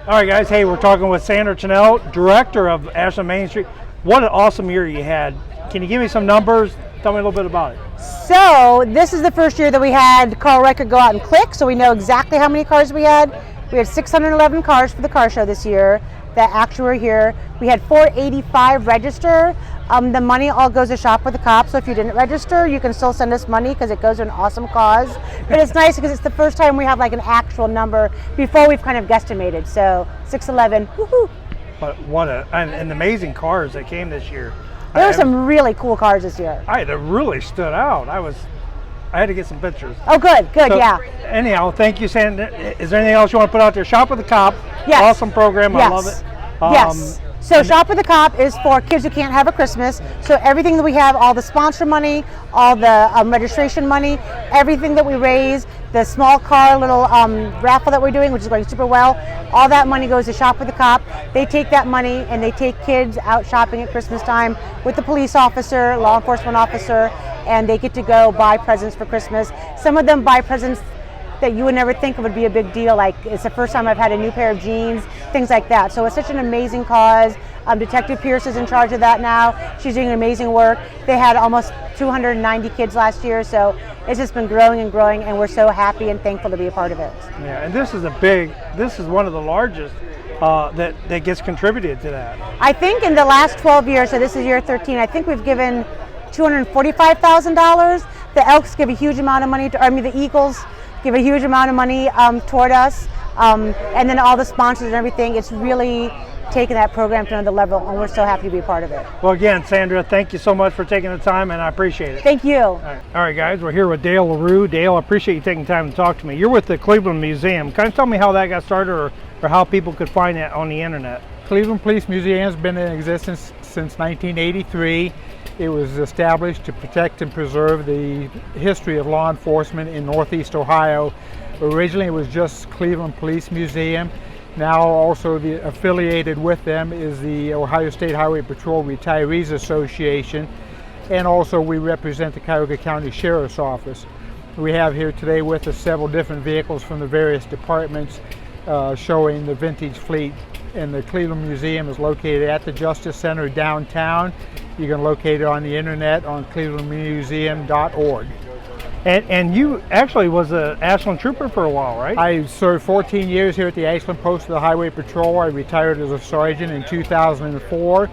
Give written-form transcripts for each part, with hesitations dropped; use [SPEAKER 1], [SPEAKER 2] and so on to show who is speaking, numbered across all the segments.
[SPEAKER 1] All right, guys. Hey, we're talking with Sandra Chenell, director of Ashland Main Street. What an awesome year you had. Can you give me some numbers? Tell me a little bit about it.
[SPEAKER 2] So this is the first year that we had Car Record go out and click, so we know exactly how many cars we had. We had 611 cars for the car show this year that actually were here. We had 485 register. The money all goes to Shop with the Cop, so if you didn't register, you can still send us money because it goes to an awesome cause. But it's nice because it's the first time we have like an actual number before we've kind of guesstimated. So 611, woohoo!
[SPEAKER 1] But what an amazing cars that came this year.
[SPEAKER 2] There were some really cool cars this year.
[SPEAKER 1] That really stood out. I had to get some pictures.
[SPEAKER 2] Oh, good,
[SPEAKER 1] So,
[SPEAKER 2] yeah.
[SPEAKER 1] Anyhow, thank you, Sandra. Is there anything else you want to put out there? Shop with the Cop.
[SPEAKER 2] Yes.
[SPEAKER 1] Awesome program.
[SPEAKER 2] Yes.
[SPEAKER 1] I love it.
[SPEAKER 2] Yes. So Shop with the Cop is for kids who can't have a Christmas. So everything that we have, all the sponsor money, all the registration money, everything that we raise, the small car little raffle that we're doing, which is going super well, all that money goes to Shop with the Cop. They take that money and they take kids out shopping at Christmas time with the police officer, law enforcement officer, and they get to go buy presents for Christmas. Some of them buy presents that you would never think would be a big deal, like it's the first time I've had a new pair of jeans, things like that. So it's such an amazing cause. Detective Pierce is in charge of that now. She's doing amazing work. They had almost 290 kids last year, so it's just been growing and growing, and we're so happy and thankful to be a part of it.
[SPEAKER 1] Yeah, and this is one of the largest that gets contributed to that.
[SPEAKER 2] I think in the last 12 years, so this is year 13, I think we've given $245,000. The Elks give a huge amount of money the Eagles give a huge amount of money toward us, and then all the sponsors and everything. It's really taken that program to another level, and we're so happy to be a part of it.
[SPEAKER 1] Well, again, Sandra, thank you so much for taking the time, and I appreciate it.
[SPEAKER 2] Thank you.
[SPEAKER 1] All right, guys, we're here with Dale LaRue. Dale, I appreciate you taking time to talk to me. You're with the Cleveland Museum. Kind of tell me how that got started, or how people could find that on the internet.
[SPEAKER 3] Cleveland Police Museum has been in existence since 1983. It was established to protect and preserve the history of law enforcement in Northeast Ohio. Originally it was just Cleveland Police Museum. Now also affiliated with them is the Ohio State Highway Patrol Retirees Association, and also we represent the Cuyahoga County Sheriff's Office. We have here today with us several different vehicles from the various departments showing the vintage fleet. And the Cleveland Museum is located at the Justice Center downtown. You can locate it on the internet on clevelandmuseum.org.
[SPEAKER 1] And you actually was an Ashland trooper for a while, right?
[SPEAKER 3] I served 14 years here at the Ashland Post of the Highway Patrol. I retired as a sergeant in 2004.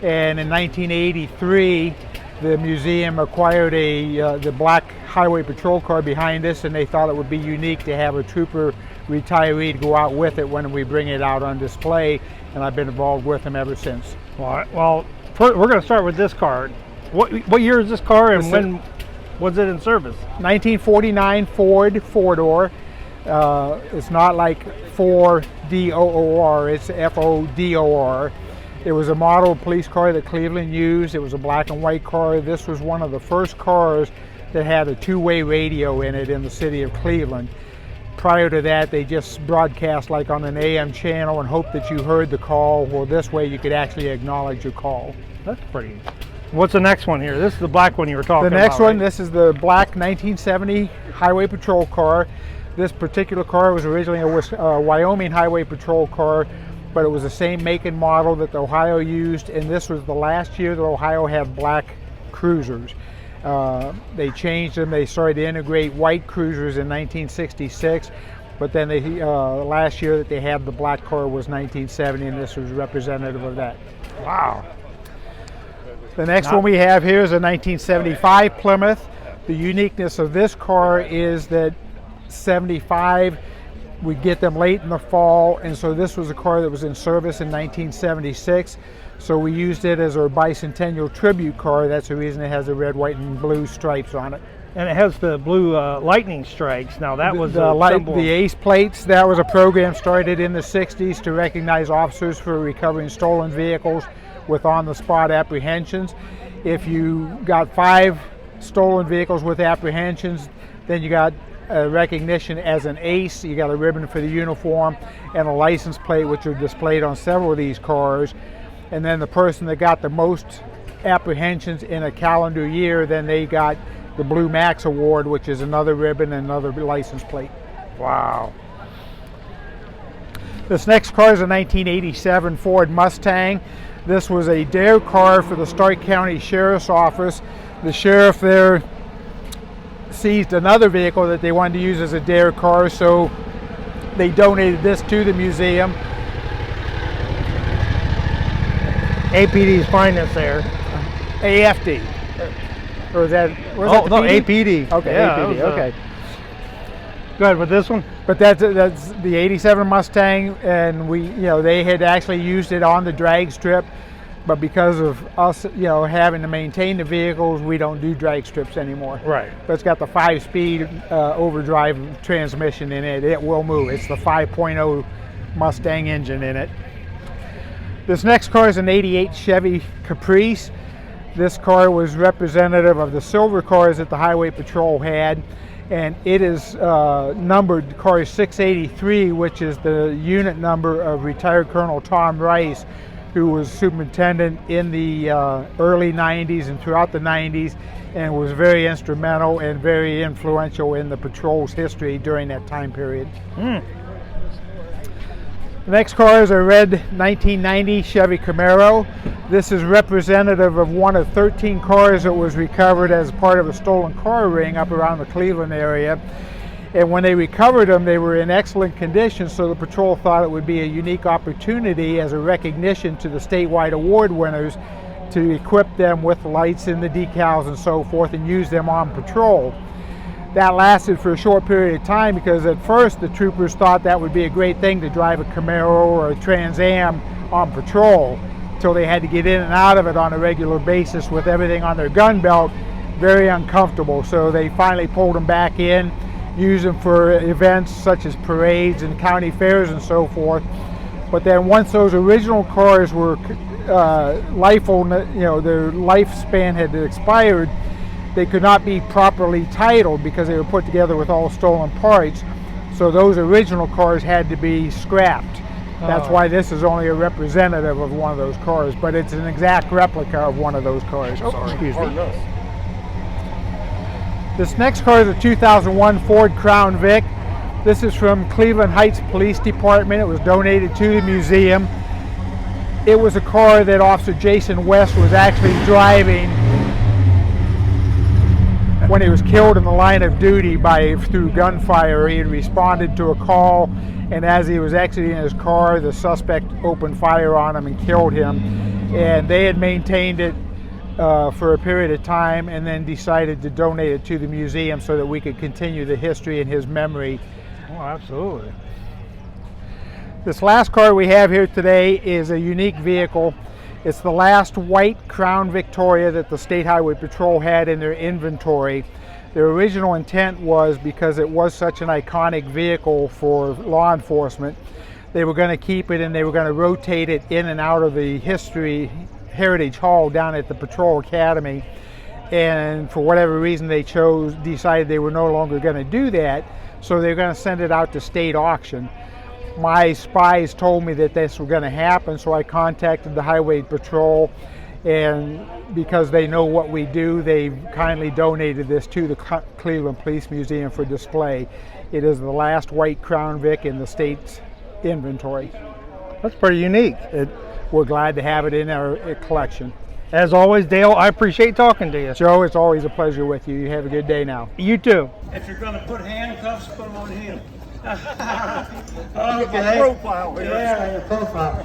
[SPEAKER 3] And in 1983, the museum acquired the black highway patrol car behind us, and they thought it would be unique to have a trooper retiree to go out with it when we bring it out on display, and I've been involved with them ever since.
[SPEAKER 1] Well, we're going to start with this car. What year is this car, and when was it in service?
[SPEAKER 3] 1949 Ford four-door. It's not like Ford, it's Fodor. It was a model police car that Cleveland used. It was a black and white car. This was one of the first cars that had a two-way radio in it in the city of Cleveland. Prior to that, they just broadcast like on an AM channel and hoped that you heard the call. Well, this way you could actually acknowledge your call.
[SPEAKER 1] That's pretty. What's the next one here? This is the black one you were talking about.
[SPEAKER 3] The next one,
[SPEAKER 1] right?
[SPEAKER 3] This is the black 1970 highway patrol car. This particular car was originally a Wyoming highway patrol car, but it was the same make and model that Ohio used, and this was the last year that Ohio had black cruisers. They changed them. They started to integrate white cruisers in 1966, but then last year that they had the black car was 1970, and this was representative of that.
[SPEAKER 1] Wow.
[SPEAKER 3] The next one we have here is a 1975 Plymouth. The uniqueness of this car is that 75, we get them late in the fall, and so this was a car that was in service in 1976. So we used it as our bicentennial tribute car. That's the reason it has the red, white, and blue stripes on it.
[SPEAKER 1] And it has the blue lightning strikes. Now that was
[SPEAKER 3] the ace plates. That was a program started in the 60s to recognize officers for recovering stolen vehicles with on-the-spot apprehensions. If you got 5 stolen vehicles with apprehensions, then you got recognition as an ace. You got a ribbon for the uniform and a license plate, which are displayed on several of these cars. And then the person that got the most apprehensions in a calendar year, then they got the Blue Max Award, which is another ribbon and another license plate.
[SPEAKER 1] Wow.
[SPEAKER 3] This next car is a 1987 Ford Mustang. This was a dare car for the Stark County Sheriff's Office. The sheriff there seized another vehicle that they wanted to use as a dare car, so they donated this to the museum.
[SPEAKER 1] APD's finest there.
[SPEAKER 3] AFD. Or is that?
[SPEAKER 1] Oh, no, APD.
[SPEAKER 3] Okay,
[SPEAKER 1] yeah,
[SPEAKER 3] APD. Okay.
[SPEAKER 1] Go ahead with this one.
[SPEAKER 3] But that's the '87 Mustang, and they had actually used it on the drag strip, but because of us, having to maintain the vehicles, we don't do drag strips anymore.
[SPEAKER 1] Right.
[SPEAKER 3] But it's got the 5-speed overdrive transmission in it. It will move. It's the 5.0 Mustang engine in it. This next car is an '88 Chevy Caprice. This car was representative of the silver cars that the Highway Patrol had, and it is numbered car 683, which is the unit number of retired Colonel Tom Rice, who was superintendent in the early 90s and throughout the 90s, and was very instrumental and very influential in the patrol's history during that time period. The next car is a red 1990 Chevy Camaro. This is representative of one of 13 cars that was recovered as part of a stolen car ring up around the Cleveland area. And when they recovered them, they were in excellent condition, so the patrol thought it would be a unique opportunity as a recognition to the statewide award winners to equip them with lights and the decals and so forth and use them on patrol. That lasted for a short period of time because at first the troopers thought that would be a great thing to drive a Camaro or a Trans Am on patrol, until they had to get in and out of it on a regular basis with everything on their gun belt. Very uncomfortable, so they finally pulled them back in, used them for events such as parades and county fairs and so forth. But then once those original cars were their lifespan had expired, they could not be properly titled because they were put together with all stolen parts. So those original cars had to be scrapped. That's why this is only a representative of one of those cars, but it's an exact replica of one of those cars. Excuse me. This next car is a 2001 Ford Crown Vic. This is from Cleveland Heights Police Department. It was donated to the museum. It was a car that Officer Jason West was actually driving when he was killed in the line of duty through gunfire. He had responded to a call, and as he was exiting his car, the suspect opened fire on him and killed him. And they had maintained it for a period of time and then decided to donate it to the museum so that we could continue the history in his memory.
[SPEAKER 1] Oh, absolutely.
[SPEAKER 3] This last car we have here today is a unique vehicle. It's the last white Crown Victoria that the State Highway Patrol had in their inventory. Their original intent was, because it was such an iconic vehicle for law enforcement, they were going to keep it and they were going to rotate it in and out of the Heritage Hall down at the Patrol Academy. And for whatever reason they decided they were no longer going to do that, so they're going to send it out to state auction. My spies told me that this was going to happen, so I contacted the Highway Patrol, and because they know what we do, they kindly donated this to the Cleveland Police Museum for display. It is the last white Crown Vic in the state's inventory.
[SPEAKER 1] That's pretty unique.
[SPEAKER 3] We're glad to have it in our collection.
[SPEAKER 1] As always, Dale, I appreciate talking to you.
[SPEAKER 3] Joe, it's always a pleasure with you. You have a good day now.
[SPEAKER 1] You too.
[SPEAKER 4] If you're going to put handcuffs, put them on him.
[SPEAKER 5] Okay.
[SPEAKER 4] Profile here. Yeah, your profile.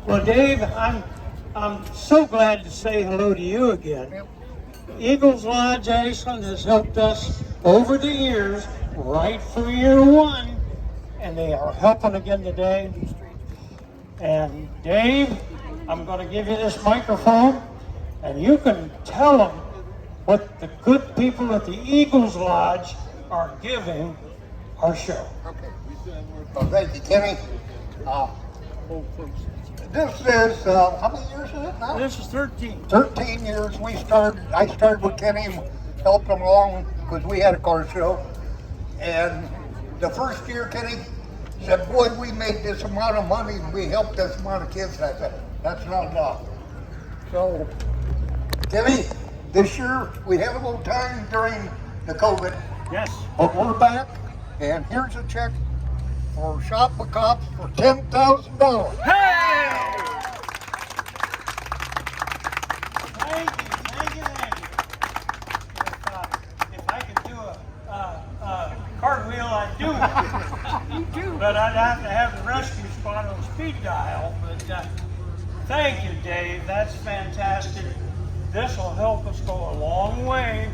[SPEAKER 4] Well, Dave, I'm so glad to say hello to you again. Eagles Lodge Ashland has helped us over the years, right from year one, and they are helping again today. And Dave, I'm going to give you this microphone, and you can tell them what the good people at the Eagles Lodge are giving our show.
[SPEAKER 5] Okay. Well, thank you, Kenny. This is, how many years is it now?
[SPEAKER 4] This is 13.
[SPEAKER 5] 13 years. I started with Kenny and helped him along because we had a car show. And the first year, Kenny said, boy, we made this amount of money and we helped this amount of kids. I said, that's not enough. So, Kenny, this year we had a little time during the COVID.
[SPEAKER 4] Yes.
[SPEAKER 5] But we're back, and here's a check for Shop the Cops for $10,000.
[SPEAKER 4] Hey! Thank you, thank you, thank you. If I could do a cartwheel, I'd do it. You do. But I'd have to have the rescue squad on speed dial. But thank you, Dave. That's fantastic. This will help us go a long way.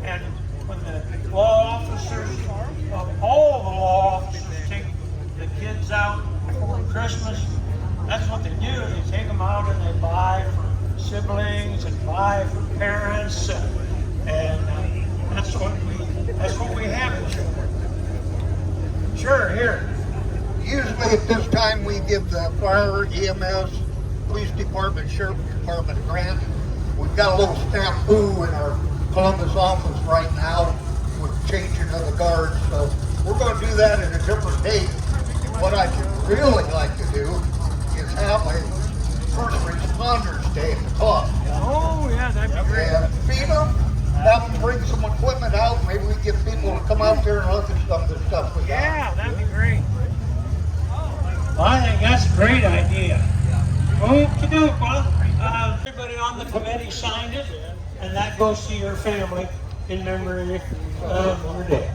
[SPEAKER 4] And when the law officers, all the law officers take the kids out before Christmas, that's what they do. They take them out and they buy for siblings and buy for parents, and that's what we have in Sure. Sure, here.
[SPEAKER 5] Usually at this time we give the fire, EMS, police department, sheriff department a grant. We've got a little snafu in our Columbus office right now with changing of the guards, so we're going to do that at a different date. What I'd really like to do is have a first responders day at the club.
[SPEAKER 4] Oh yeah, that'd be great.
[SPEAKER 5] And feed them, have them bring some equipment out. Maybe we get people to come out there and look at some of the stuff we got.
[SPEAKER 4] Yeah, that'd be great. Well, I think that's a great idea. Okey-doke, well, everybody on the committee signed it, and that goes to your family in memory of your dad.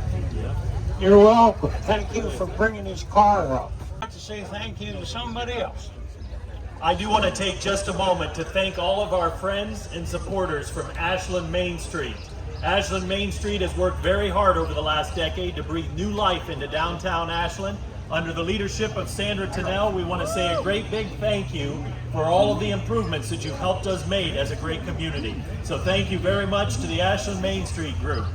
[SPEAKER 4] You're welcome. Thank you for bringing his car up. I'd like to say thank you to somebody else.
[SPEAKER 6] I do want to take just a moment to thank all of our friends and supporters from Ashland Main Street. Ashland Main Street has worked very hard over the last decade to breathe new life into downtown Ashland. Under the leadership of Sandra Tennell, we want to say a great big thank you for all of the improvements that you've helped us make as a great community. So thank you very much to the Ashland Main Street group.